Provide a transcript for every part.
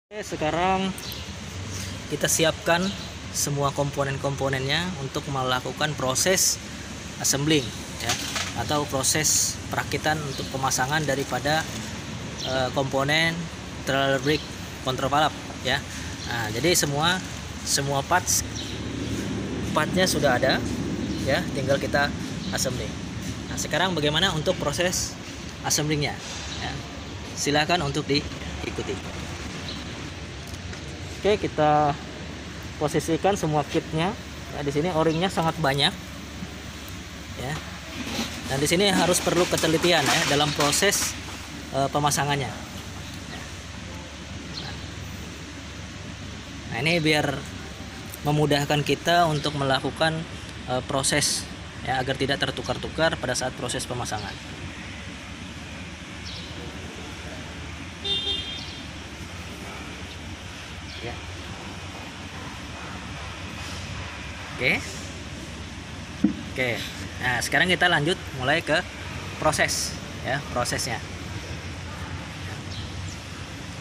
Oke, sekarang kita siapkan semua komponen-komponennya untuk melakukan proses assembling ya, atau proses perakitan untuk pemasangan daripada komponen trailer brake countervalve ya. Nah, jadi semua partnya sudah ada ya, tinggal kita assembling. Nah, sekarang bagaimana untuk proses assemblingnya ya? Silakan untuk diikuti. Oke, kita posisikan semua kitnya. Ya, di sini o-ringnya sangat banyak, ya. Dan di sini harus perlu ketelitian ya dalam proses pemasangannya. Nah, ini biar memudahkan kita untuk melakukan proses ya, agar tidak tertukar-tukar pada saat proses pemasangan. Ya. Oke. Nah, sekarang kita lanjut mulai ke proses ya, prosesnya.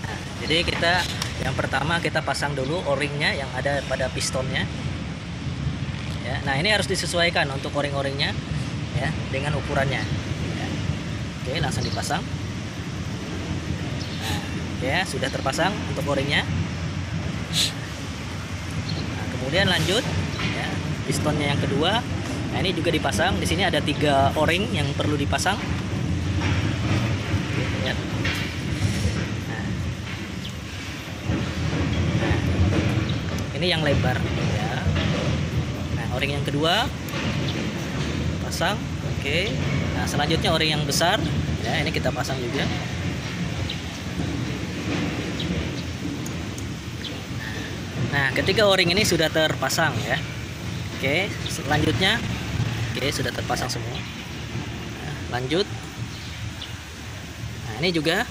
Nah, jadi kita yang pertama kita pasang dulu o-ringnya yang ada pada pistonnya. Ya, nah ini harus disesuaikan untuk o-ring-o-ringnya ya dengan ukurannya. Ya. Oke, langsung dipasang. Nah, ya sudah terpasang untuk o-ringnya. Nah, kemudian lanjut ya, pistonnya yang kedua. Nah, ini juga dipasang. Di sini ada 3 o-ring yang perlu dipasang. Ya. Nah, ini yang lebar ya. Nah, o-ring yang kedua pasang. Oke. Nah, selanjutnya o-ring yang besar ya, ini kita pasang juga. Nah, ketiga o-ring ini sudah terpasang ya. Oke, selanjutnya oke, sudah terpasang semua. Nah, lanjut. Nah, ini juga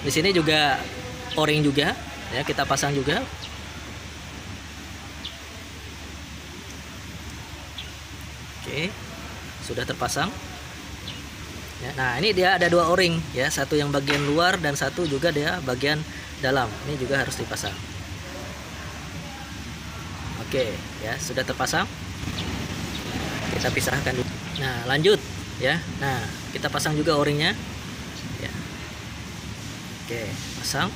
di sini juga o-ring juga ya, kita pasang juga. Oke, sudah terpasang. Ya, nah, ini dia ada 2 o-ring ya, satu yang bagian luar dan satu juga dia bagian dalam. Ini juga harus dipasang. Oke, ya sudah terpasang. Kita pisahkan dulu. Nah, lanjut ya. Nah, kita pasang juga o-ringnya. Ya. Oke, pasang.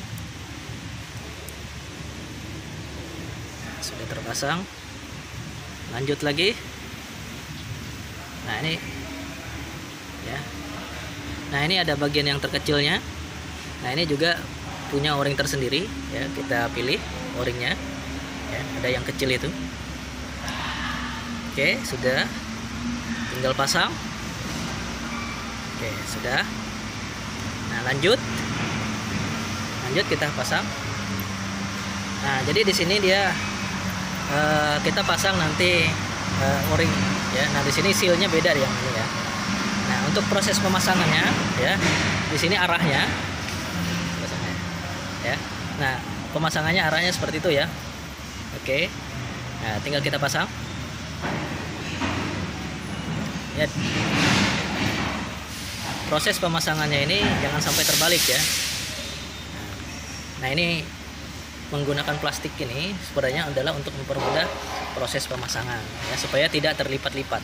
Nah, sudah terpasang. Lanjut lagi. Nah, ini ya. Nah, ini ada bagian yang terkecilnya. Nah, ini juga punya o-ring tersendiri ya. Kita pilih o-ringnya. Ya, ada yang kecil itu. Oke, sudah, tinggal pasang. Oke, sudah. Nah, lanjut kita pasang. Nah, jadi di sini dia kita pasang nanti o-ring ya. Nah, di sini sealnya beda yang ini ya. Nah, untuk proses pemasangannya ya, di sini arahnya ya. Nah, pemasangannya arahnya seperti itu ya. Oke, nah tinggal kita pasang ya. Proses pemasangannya ini jangan sampai terbalik ya. Nah, ini menggunakan plastik ini sebenarnya adalah untuk mempermudah proses pemasangan ya, supaya tidak terlipat-lipat.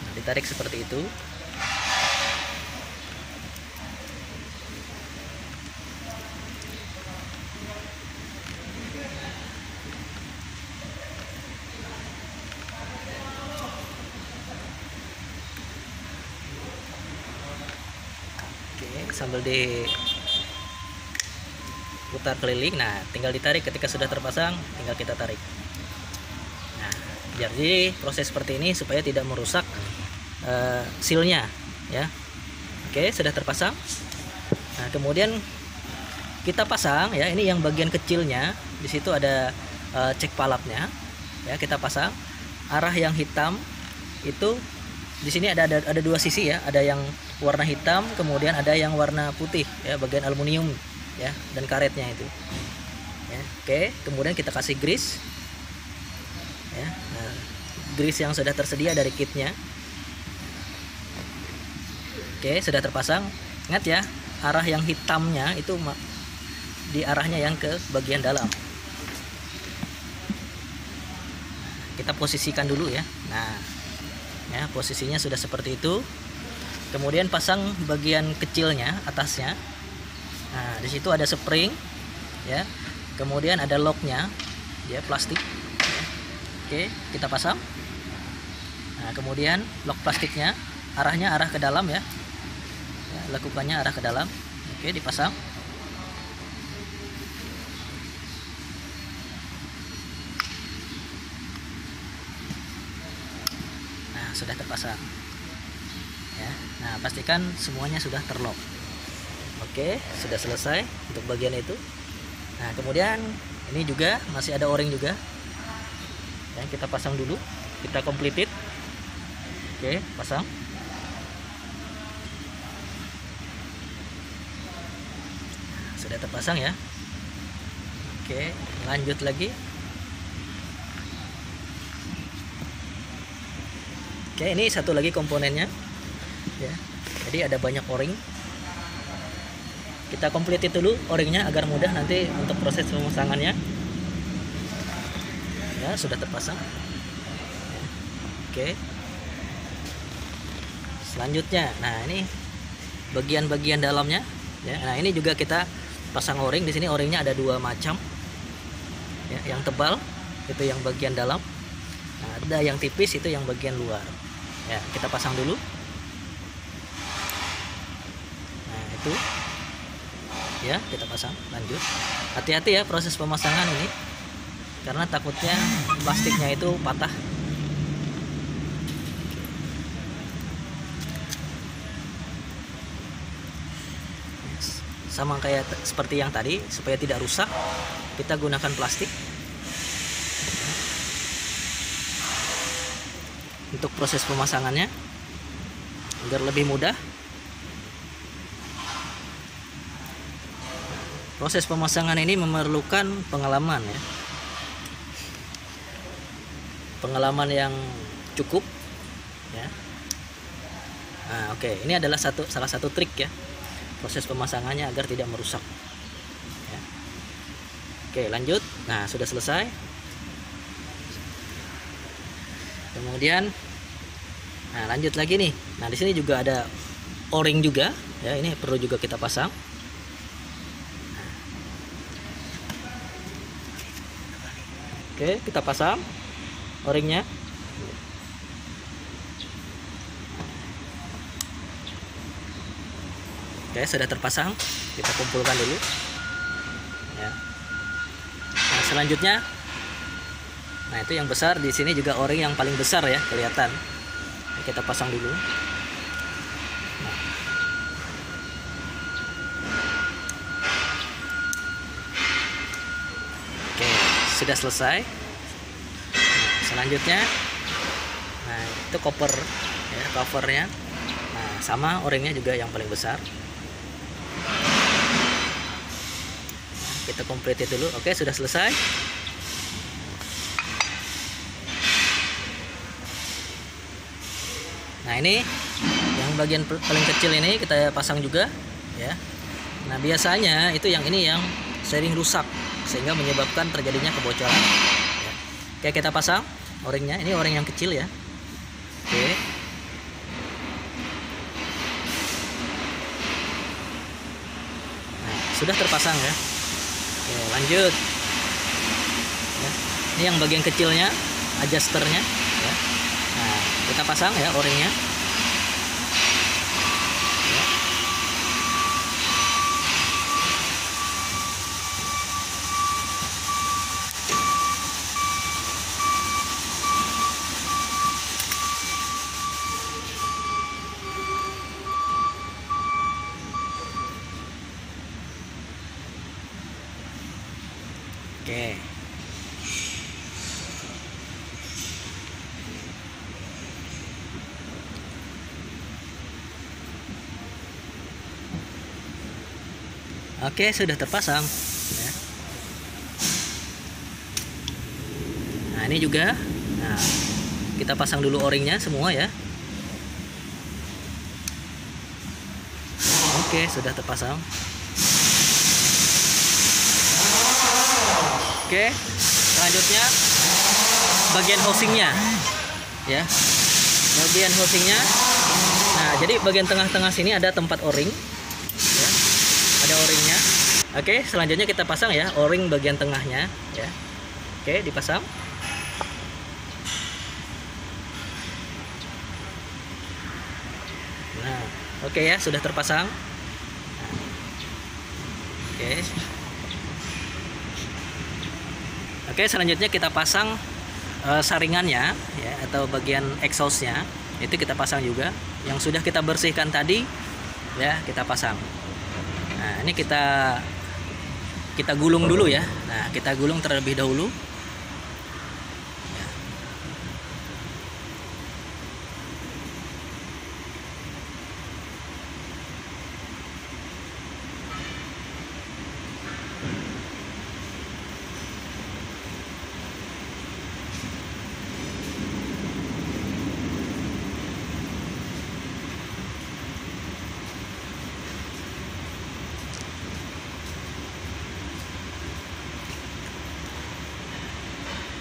Nah, ditarik seperti itu. Sambil diputar keliling. Nah, tinggal ditarik. Ketika sudah terpasang tinggal kita tarik. Nah, jadi proses seperti ini supaya tidak merusak sealnya ya. Oke, sudah terpasang. Nah, kemudian kita pasang ya, ini yang bagian kecilnya. Di situ ada cek palapnya ya, kita pasang. Arah yang hitam itu di sini ada 2 sisi ya, ada yang warna hitam, kemudian ada yang warna putih ya, bagian aluminium ya, dan karetnya itu. Ya, oke, kemudian kita kasih grease ya. Nah, grease yang sudah tersedia dari kitnya. Oke, sudah terpasang. Ingat ya, arah yang hitamnya itu di arahnya yang ke bagian dalam. Kita posisikan dulu ya. Nah, ya posisinya sudah seperti itu. Kemudian pasang bagian kecilnya atasnya. Nah, di situ ada spring, ya. Kemudian ada locknya, ya plastik. Ya. Oke, kita pasang. Nah, kemudian lock plastiknya arahnya arah ke dalam ya. Ya, lakukannya arah ke dalam. Oke, dipasang. Sudah terpasang ya. Nah, pastikan semuanya sudah terlock. Oke, sudah selesai untuk bagian itu. Nah, kemudian ini juga masih ada o-ring juga ya, kita pasang dulu, kita completed. Oke, pasang. Sudah terpasang ya. Oke, lanjut lagi. Oke, ini satu lagi komponennya ya. Jadi ada banyak o-ring. Kita complete dulu o-ringnya agar mudah nanti untuk proses pemasangannya. Ya, sudah terpasang. Oke. Selanjutnya, nah ini bagian-bagian dalamnya ya. Nah, ini juga kita pasang o-ring. Di sini o-ringnya ada dua macam. Ya, yang tebal itu yang bagian dalam. Nah, ada yang tipis itu yang bagian luar. Ya, kita pasang dulu. Nah, itu. Ya, kita pasang. Lanjut. Hati-hati ya proses pemasangan ini. Karena takutnya plastiknya itu patah. Sama kayak seperti yang tadi, supaya tidak rusak, kita gunakan plastik. Untuk proses pemasangannya agar lebih mudah. Proses pemasangan ini memerlukan pengalaman ya. Pengalaman yang cukup ya. Nah, oke, ini adalah salah satu trik ya. Proses pemasangannya agar tidak merusak. Ya. Oke, lanjut. Nah, sudah selesai. Kemudian, nah lanjut lagi nih. Nah, di sini juga ada o-ring juga, ya. Ini perlu juga kita pasang. Oke, kita pasang o-ringnya. Oke, sudah terpasang. Kita kumpulkan dulu. Ya. Nah, selanjutnya. Nah, itu yang besar, di sini juga o-ring yang paling besar ya, kelihatan. Nah, kita pasang dulu. Nah. Oke, sudah selesai. Nah, selanjutnya, nah itu cover ya, covernya. Nah, sama o-ringnya juga yang paling besar. Nah, kita complete dulu. Oke, sudah selesai. Nah, ini yang bagian paling kecil ini kita pasang juga ya. Nah, biasanya itu yang ini yang sering rusak sehingga menyebabkan terjadinya kebocoran ya. Oke, kita pasang o-ringnya. Ini o-ring yang kecil ya. Oke. Nah, sudah terpasang ya. Oke, lanjut ya. Ini yang bagian kecilnya, adjusternya ya. Nah, kita pasang ya o-ringnya. Ya. Oke. Oke, sudah terpasang ya. Nah, ini juga. Nah, kita pasang dulu o-ringnya semua ya. Oke, sudah terpasang. Oke, selanjutnya bagian housingnya, ya. Bagian housingnya. Nah, jadi bagian tengah-tengah sini ada tempat o-ring, ya. Ada o-ringnya. Oke, selanjutnya kita pasang ya o-ring bagian tengahnya, ya. Oke, dipasang. Nah, oke ya, sudah terpasang. Oke. Oke, selanjutnya kita pasang saringannya ya, atau bagian exhaustnya itu kita pasang juga. Yang sudah kita bersihkan tadi ya, kita pasang. Nah, ini kita gulung dulu ya. Nah, kita gulung terlebih dahulu.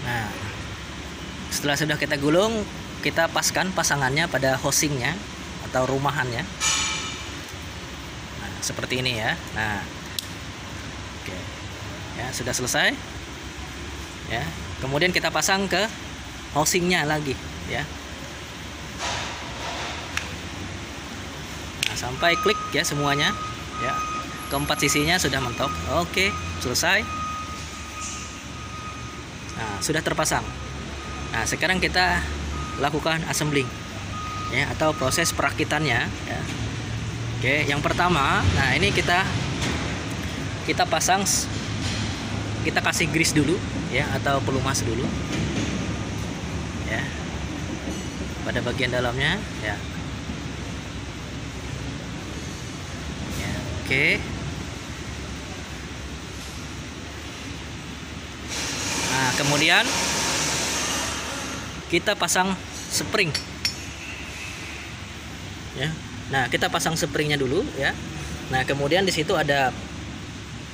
Nah, setelah sudah kita gulung, kita paskan pasangannya pada housingnya atau rumahannya. Nah, seperti ini ya. Nah, oke, ya sudah selesai. Ya, kemudian kita pasang ke housingnya lagi, ya. Nah, sampai klik ya semuanya, ya. Keempat sisinya sudah mentok. Oke, selesai. Nah, sudah terpasang. Nah, sekarang kita lakukan assembling ya, atau proses perakitannya ya. Oke, yang pertama, nah ini kita pasang, kita kasih grease dulu ya, atau pelumas dulu ya pada bagian dalamnya ya. Ya, oke. Nah, kemudian kita pasang spring ya. Nah, kita pasang springnya dulu ya. Nah, kemudian di situ ada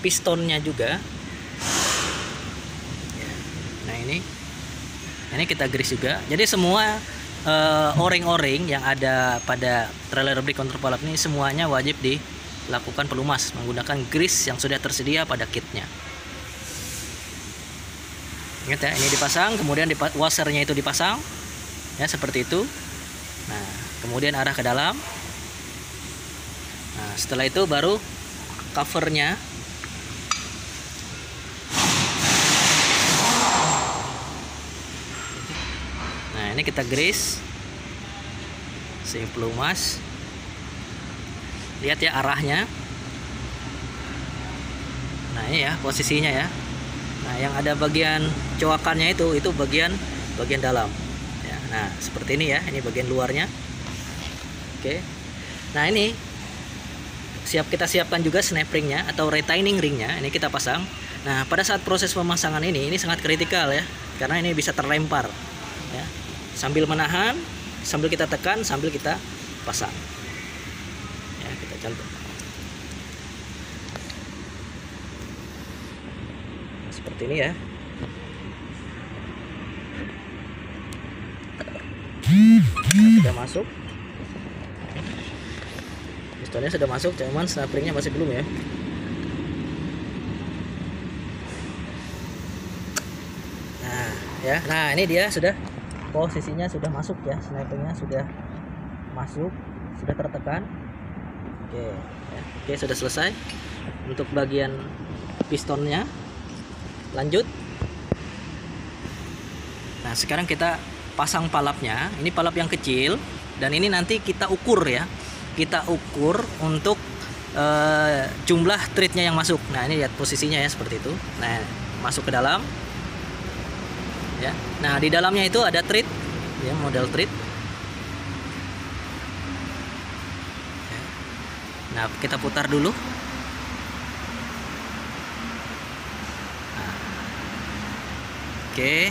pistonnya juga ya. Nah, ini kita grease juga. Jadi semua o-ring yang ada pada trailer brake control valve ini semuanya wajib dilakukan pelumas menggunakan grease yang sudah tersedia pada kitnya. Ingat ya, ini dipasang, kemudian washernya itu dipasang ya, seperti itu. Nah, kemudian arah ke dalam. Nah, setelah itu baru covernya. Nah, ini kita grease si pelumas. Lihat ya arahnya. Nah, ini ya posisinya ya. Nah, yang ada bagian coakannya itu bagian dalam ya. Nah, seperti ini ya, ini bagian luarnya. Oke. Nah, ini kita siapkan juga snap ringnya atau retaining ringnya, ini kita pasang. Nah, pada saat proses pemasangan ini sangat kritikal ya, karena ini bisa terlempar ya. Sambil menahan, sambil kita tekan, sambil kita pasang ya, kita contoh seperti ini ya. Nah, sudah masuk, pistonnya sudah masuk, cuman snap ringnya masih belum ya. Nah ya, nah ini dia sudah posisinya sudah masuk ya, snap ringnya sudah masuk, sudah tertekan. Oke ya. Oke, sudah selesai untuk bagian pistonnya. Lanjut. Nah, sekarang kita pasang palapnya. Ini palap yang kecil dan ini nanti kita ukur ya. Kita ukur untuk jumlah treadnya yang masuk. Nah, ini lihat posisinya ya seperti itu. Nah, masuk ke dalam. Ya. Nah, di dalamnya itu ada tread ya, model tread. Nah, kita putar dulu. Oke.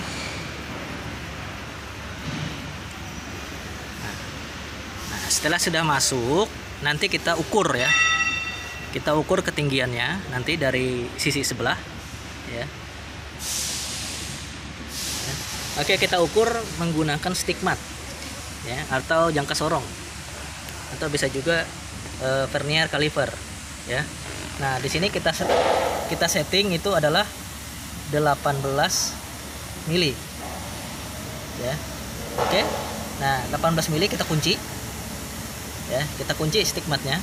Nah, setelah sudah masuk, nanti kita ukur ya. kita ukur ketinggiannya nanti dari sisi sebelah ya. Oke, kita ukur menggunakan stick mat ya, atau jangka sorong, atau bisa juga vernier caliper ya. Nah, di sini kita setting itu adalah 18 mili ya. Oke. Nah, 18 mili kita kunci ya, kita kunci stick matnya.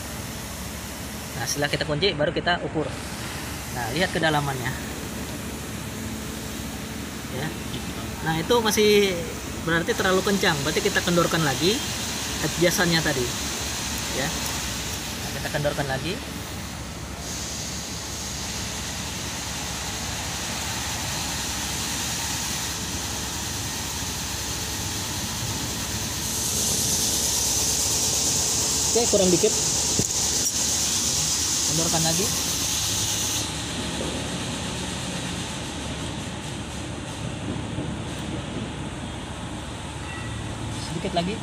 Nah, setelah kita kunci baru kita ukur. Nah, lihat kedalamannya ya. Nah, itu masih berarti terlalu kencang, berarti kita kendorkan lagi adjustnya tadi ya. Nah, kita kendorkan lagi. Oke, kurang dikit, kendorkan lagi. Sedikit lagi.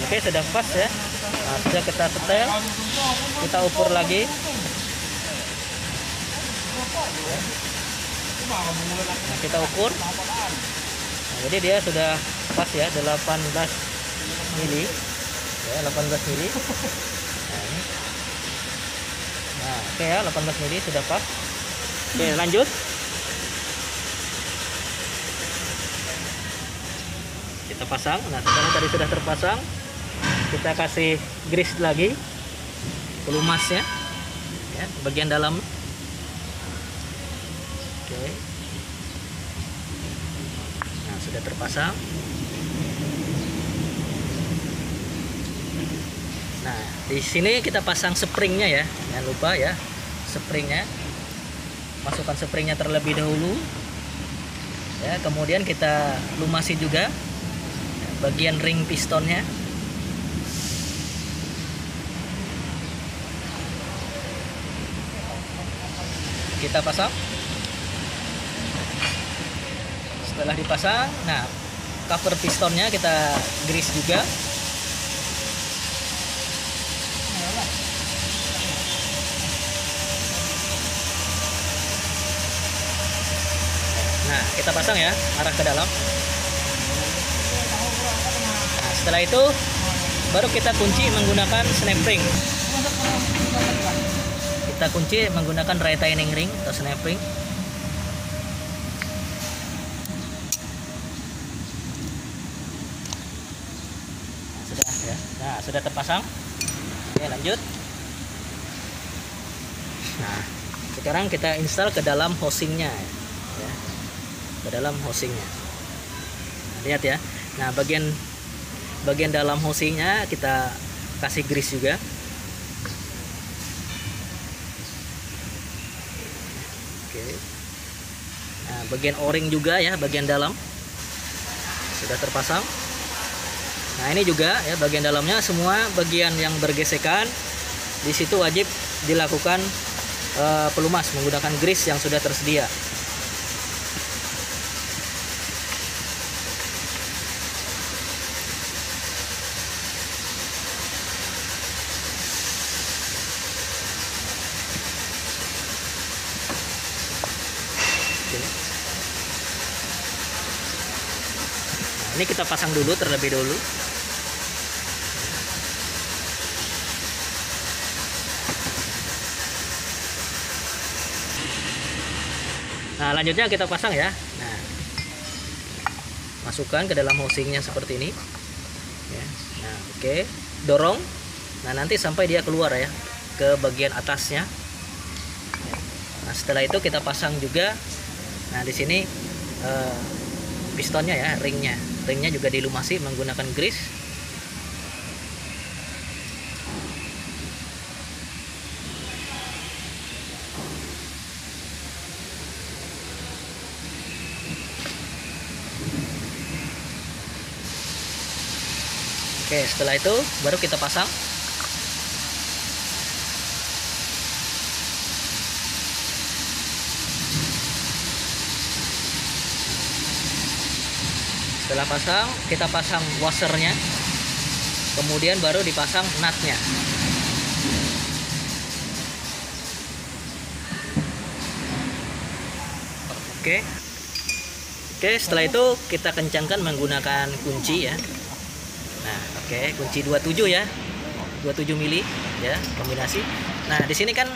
Oke, sudah pas ya. Nah, sudah kita setel, kita ukur lagi. Nah, kita ukur. Nah, jadi dia sudah pas ya, 18 mili ya, 18 mili. Nah, ini. Nah, oke ya, 18 mili sudah pas. Oke, lanjut. Kita pasang. Nah, sekarang tadi sudah terpasang, kita kasih grease lagi pelumasnya ya, bagian dalam. Oke. Nah, sudah terpasang. Nah, di sini kita pasang springnya ya, jangan lupa ya, springnya. Masukkan springnya terlebih dahulu ya, kemudian kita lumasi juga bagian ring pistonnya. Kita pasang. Setelah dipasang, nah cover pistonnya kita grease juga. Nah, kita pasang ya, arah ke dalam. Nah, setelah itu baru kita kunci menggunakan snap ring. Kita kunci menggunakan retaining ring atau snap ring. Nah, sudah ya. Nah, sudah terpasang. Oke, lanjut. Nah, sekarang kita install ke dalam housingnya ya. Ke dalam housingnya. Nah, lihat ya. Nah, bagian dalam housingnya kita kasih grease juga. Oke. Nah, bagian o-ring juga ya, bagian dalam sudah terpasang. Nah, ini juga ya, bagian dalamnya semua bagian yang bergesekan di situ wajib dilakukan pelumas menggunakan grease yang sudah tersedia. Nah, ini kita pasang dulu terlebih dahulu. Nah, lanjutnya kita pasang ya. Nah, masukkan ke dalam housingnya seperti ini ya. Nah, oke, dorong. Nah, nanti sampai dia keluar ya ke bagian atasnya. Nah, setelah itu kita pasang juga. Nah, di sini pistonnya ya, ringnya juga dilumasi menggunakan grease. Oke, setelah itu baru kita pasang. Setelah pasang, kita pasang washernya, kemudian baru dipasang nutnya. Oke, setelah itu kita kencangkan menggunakan kunci ya. Nah, kunci 27 ya, 27 mili ya, kombinasi. Nah, di sini kan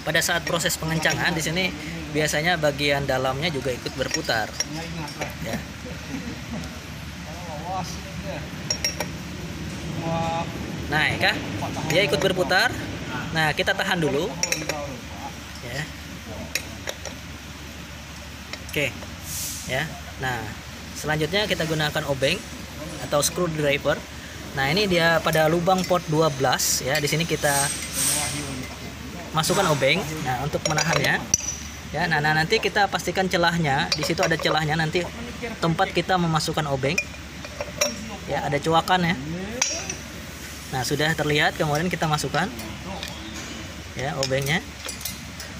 pada saat proses pengencangan di sini biasanya bagian dalamnya juga ikut berputar ya. Nah, ya kah? Dia ikut berputar. Nah, kita tahan dulu ya. Oke ya. Nah, selanjutnya kita gunakan obeng atau screwdriver. Nah, ini dia pada lubang port 12 ya. Di sini kita masukkan obeng nah untuk menahannya ya. Nah, nanti kita pastikan celahnya, di situ ada celahnya, nanti tempat kita memasukkan obeng ya, ada coakan ya. Nah, sudah terlihat, kemudian kita masukkan ya obengnya.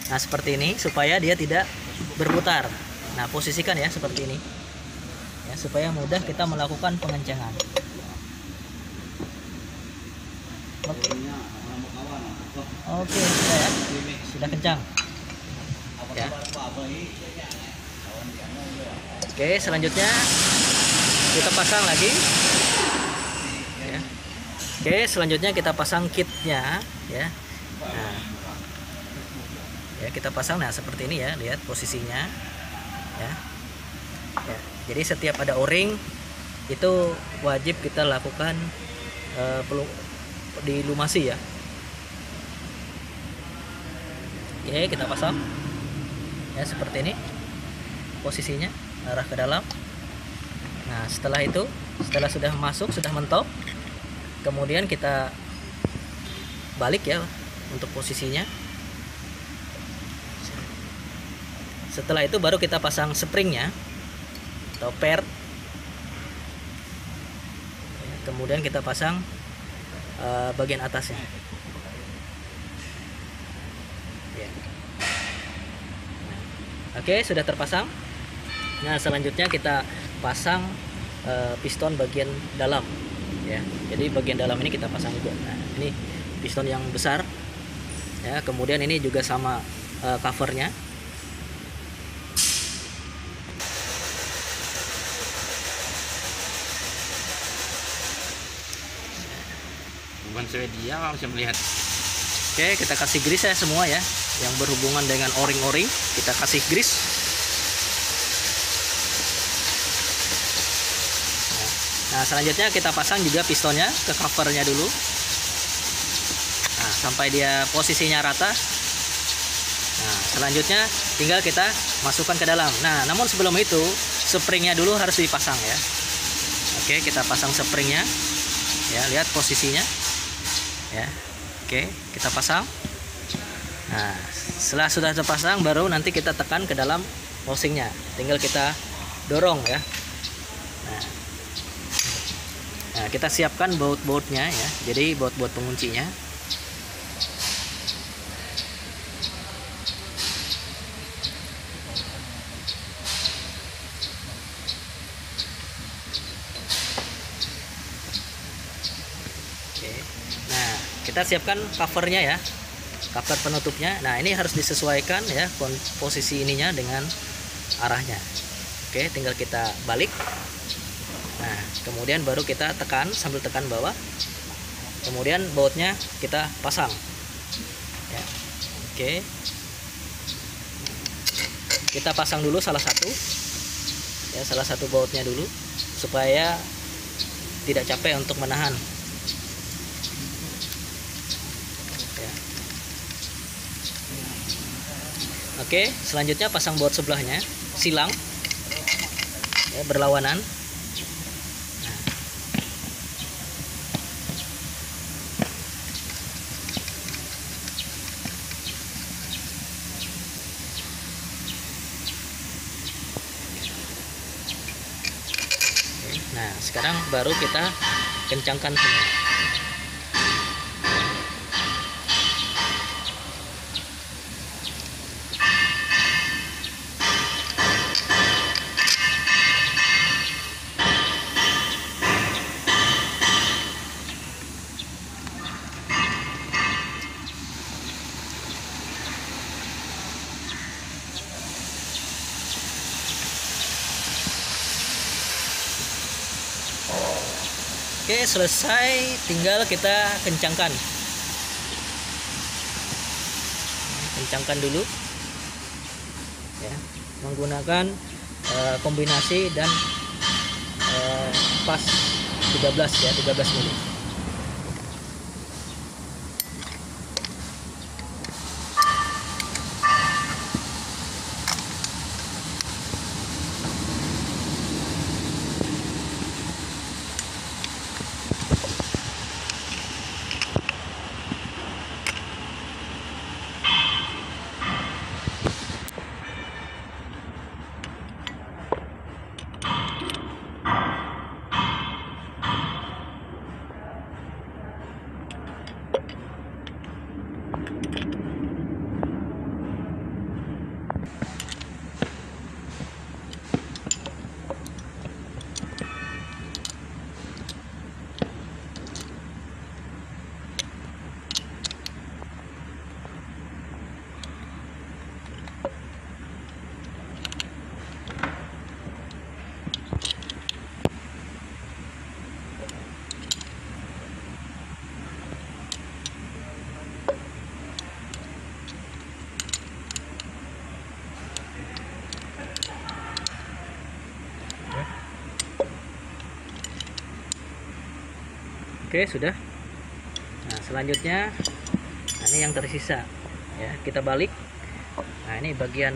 Nah, seperti ini supaya dia tidak berputar. Nah, posisikan ya seperti ini ya, supaya mudah kita melakukan pengencangan. Oke, sudah ya, sudah kencang ya. Oke, selanjutnya kita pasang lagi ya. Oke, selanjutnya kita pasang kitnya ya. Nah, ya kita pasang, nah seperti ini ya, lihat posisinya ya. Ya, jadi setiap ada o-ring itu wajib kita lakukan dilumasi ya. Oke, kita pasang ya seperti ini posisinya, arah ke dalam. Nah, setelah itu, setelah sudah masuk, sudah mentok, kemudian kita balik ya untuk posisinya. Setelah itu baru kita pasang springnya atau per, kemudian kita pasang bagian atasnya. Oke, sudah terpasang. Nah, selanjutnya kita pasang piston bagian dalam ya. Jadi bagian dalam ini kita pasang juga. Nah, ini piston yang besar ya, kemudian ini juga sama covernya. Bukan Swedia, harus melihat. Oke, kita kasih grease ya semua ya, yang berhubungan dengan o-ring kita kasih grease. Nah, selanjutnya kita pasang juga pistonnya ke covernya dulu. Nah, sampai dia posisinya rata. Nah, selanjutnya tinggal kita masukkan ke dalam. Nah, namun sebelum itu springnya dulu harus dipasang ya. Oke, kita pasang springnya ya, lihat posisinya ya. Oke, kita pasang. Nah, setelah sudah terpasang baru nanti kita tekan ke dalam housingnya, tinggal kita dorong ya. Nah, kita siapkan baut-bautnya ya, jadi baut-baut penguncinya. Oke. Nah, kita siapkan covernya ya, cover penutupnya. Nah, ini harus disesuaikan ya posisi ininya dengan arahnya. Oke, tinggal kita balik. Nah, kemudian baru kita tekan sambil tekan bawah. Kemudian bautnya kita pasang. Ya. Oke. Kita pasang dulu salah satu. Ya, salah satu bautnya dulu supaya tidak capek untuk menahan. Ya. Oke, selanjutnya pasang baut sebelahnya, silang. Ya, berlawanan. Nah, sekarang baru kita kencangkan semua. Oke, selesai, tinggal kita kencangkan. Kencangkan dulu ya, menggunakan kombinasi dan pas 13 ya, 13 mili. Oke, sudah. Nah, selanjutnya ini yang tersisa ya, kita balik. Nah, ini bagian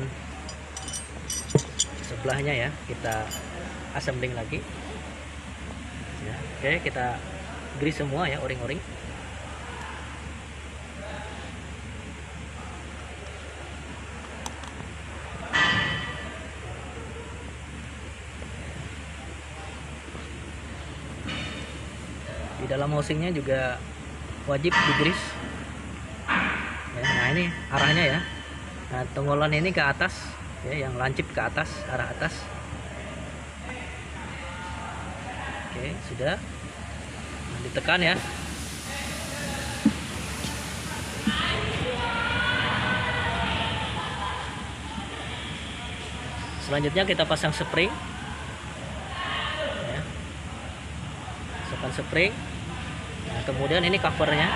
sebelahnya ya, kita assembling lagi ya. Oke, kita grease semua ya, o-ring-o-ring. Di dalam housingnya juga wajib digrease ya. Nah, ini arahnya ya. Nah, tonggolan ini ke atas ya, yang lancip ke atas, arah atas. Oke, sudah. Nah, ditekan ya. Selanjutnya kita pasang spring ya. Pasang spring. Nah, kemudian ini covernya.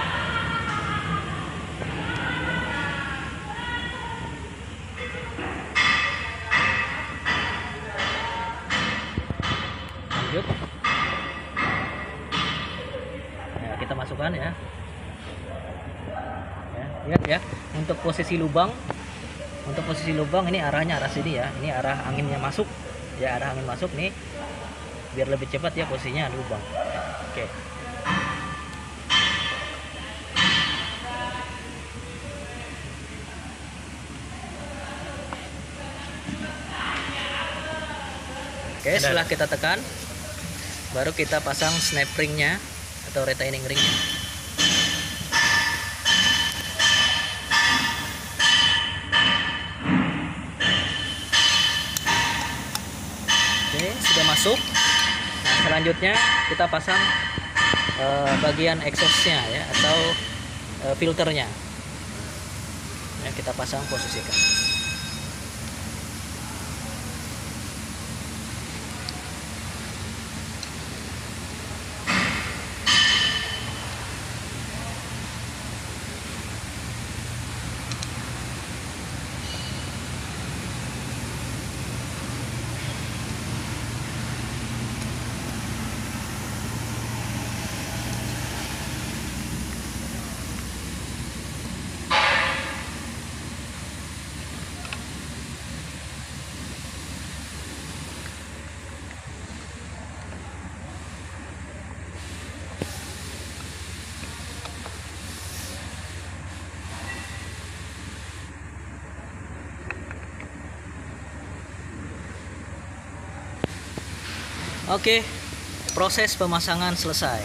Lanjut. Ya, kita masukkan ya. Ya, lihat ya. Untuk posisi lubang, ini arahnya arah sini ya. Ini arah anginnya masuk. Ya, arah angin masuk nih. Biar lebih cepat ya posisinya lubang. Oke. Oke, setelah kita tekan, baru kita pasang snap ringnya atau retaining ringnya. Oke, sudah masuk. Nah, selanjutnya kita pasang bagian exhaustnya ya, atau filternya. Ya, kita pasang, posisikan. Oke, proses pemasangan selesai.